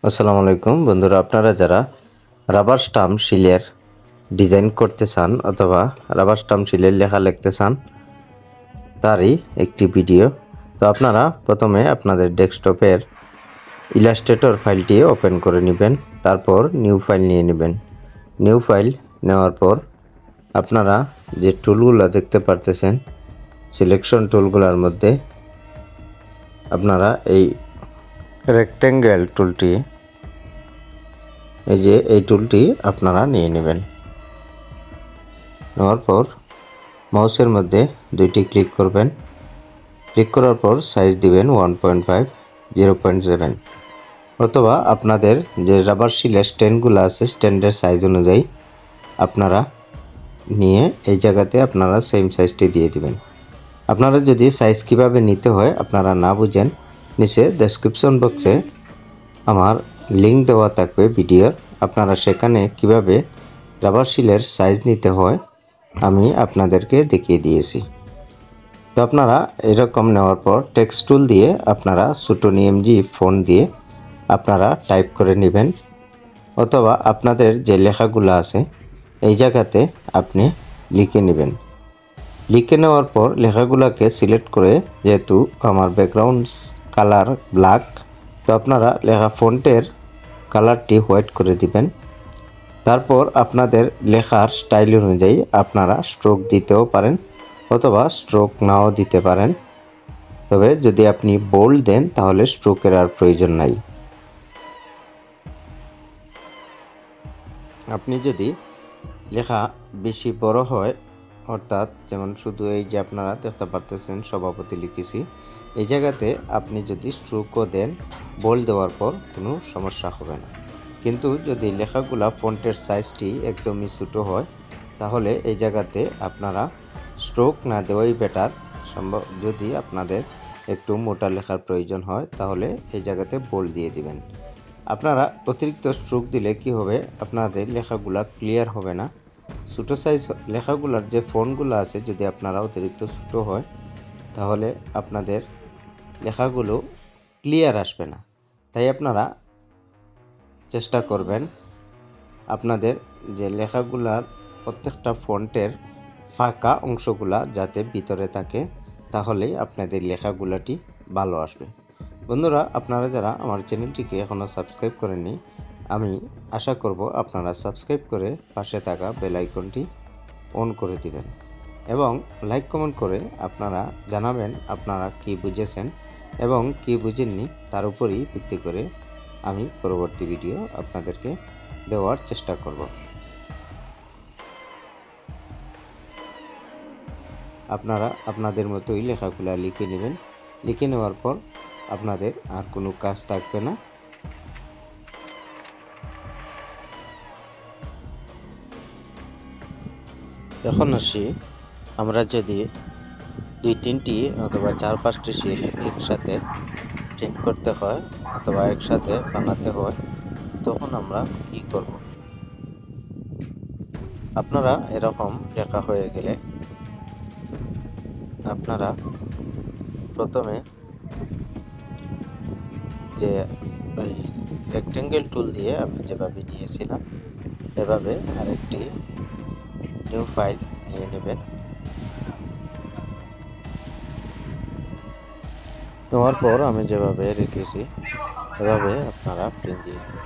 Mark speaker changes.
Speaker 1: আসসালামু আলাইকুম বন্ধুরা, আপনারা যারা রাবার স্টাম্প শিলের ডিজাইন করতে চান অথবা রাবার স্টাম্প শিলের লেখা লিখতে চান তারই একটি ভিডিও। তো আপনারা প্রথমে আপনাদের ডেস্কটপের ইলাস্ট্রেটর ফাইলটি ওপেন করে নেবেন, তারপর নিউ ফাইল নিয়ে নেবেন। নিউ ফাইল নেওয়ার পর আপনারা যে টুলগুলো দেখতে পারতেছেন সিলেকশন টুলগুলোর মধ্যে আপনারা এই রেক্ট্যাঙ্গেল টুলটি এই টুলটি আপনারা নিয়ে নেবেন। নেওয়ার পর মাউসের মধ্যে দুইটি ক্লিক করবেন। ক্লিক করার পর সাইজ দিবেন 1.5 0.7 অথবা আপনাদের যে রাবার শিলের স্ট্যান্ডগুলো আছে স্ট্যান্ডের সাইজ অনুযায়ী আপনারা নিয়ে এই জায়গাতে আপনারা সেম সাইজটি দিয়ে দিবেন। আপনারা যদি সাইজ কিভাবে নিতে হয় আপনারা না বুঝেন, নিচে ডেসক্রিপশন বক্সে আমার লিঙ্ক দেওয়া থাকবে ভিডিওর, আপনারা সেখানে কিভাবে রাবার শিলের সাইজ নিতে হয় আমি আপনাদেরকে দেখিয়ে দিয়েছি। তো আপনারা এরকম নেওয়ার পর টেক্সট টুল দিয়ে আপনারা ছোটো নিএমজি ফন্ট দিয়ে আপনারা টাইপ করে নেবেন, অথবা আপনাদের যে লেখাগুলো আছে এই জায়গাতে আপনি লিখে নেবেন। লিখে নেওয়ার পর লেখাগুলোকে সিলেক্ট করে, যেহেতু আমার ব্যাকগ্রাউন্ড কালার ব্ল্যাক, তো আপনারা লেখা ফন্টের কালারটি হোয়াইট করে দিবেন। তারপর আপনাদের লেখার স্টাইল অনুযায়ী আপনারা স্ট্রোক দিতেও পারেন অথবা স্ট্রোক নাও দিতে পারেন, তবে যদি আপনি বোল্ড দেন তাহলে স্ট্রোকের আর প্রয়োজন নাই। আপনি যদি লেখা বেশি বড় হয়, অর্থাৎ যেমন শুধু এই যে আপনারা দেখতে পারতেছেন সভাপতি লিখেছি, এই জায়গাতে আপনি যদি স্ট্রোকও দেন বোল্ড দেওয়ার পর কোনো সমস্যা হবে না। কিন্তু যদি লেখাগুলা ফন্টের সাইজটি একদমই ছোটো হয় তাহলে এই জায়গাতে আপনারা স্ট্রোক না দেওয়াই বেটার। সম্ভব যদি আপনাদের একটু মোটা লেখার প্রয়োজন হয় তাহলে এই জায়গাতে বোল্ড দিয়ে দিবেন। আপনারা অতিরিক্ত স্ট্রোক দিলে কি হবে, আপনাদের লেখাগুলা ক্লিয়ার হবে না। ছোটো সাইজ লেখাগুলার যে ফন্টগুলো আছে যদি আপনারা অতিরিক্ত ছোটো হয় তাহলে আপনাদের লেখাগুলো ক্লিয়ার আসবে না। তাই আপনারা চেষ্টা করবেন আপনাদের যে লেখাগুলার প্রত্যেকটা ফন্টের ফাঁকা অংশগুলা যাতে ভিতরে থাকে, তাহলেই আপনাদের লেখাগুলাটি ভালো আসবে। বন্ধুরা, আপনারা যারা আমার চ্যানেলটিকে এখনও সাবস্ক্রাইব করেননি, আমি আশা করব আপনারা সাবস্ক্রাইব করে পাশে থাকা বেল আইকনটি অন করে দিবেন এবং লাইক কমেন্ট করে আপনারা জানাবেন আপনারা কি বুঝেছেন এবং কি বুঝেননি, তার উপরই ভিত্তি করে আমি পরবর্তী ভিডিও আপনাদেরকে দেওয়ার চেষ্টা করব। আপনারা আপনাদের মতোই লেখাগুলা লিখে নেবেন। লিখে নেওয়ার পর আপনাদের আর কোনো কাজ থাকবে না। এখন আসি, আমরা যদি 2-3টি অথবা 4-5টি শিল একসাথে প্রিন্ট করতে হয় অথবা একসাথে বানাতে হয় তখন আমরা কি করব। আপনারা এরকম লেখা হয়ে গেলে আপনারা প্রথমে যে রেক্ট্যাঙ্গেল টুল দিয়ে আমি যেভাবে নিয়েছিলাম এভাবে আরেকটি নিউ ফাইল নিয়ে নেবেন। নেওয়ার পর আমি যেভাবে রেখেছি এভাবে আপনারা প্রিন্ট দিয়ে নেবেন।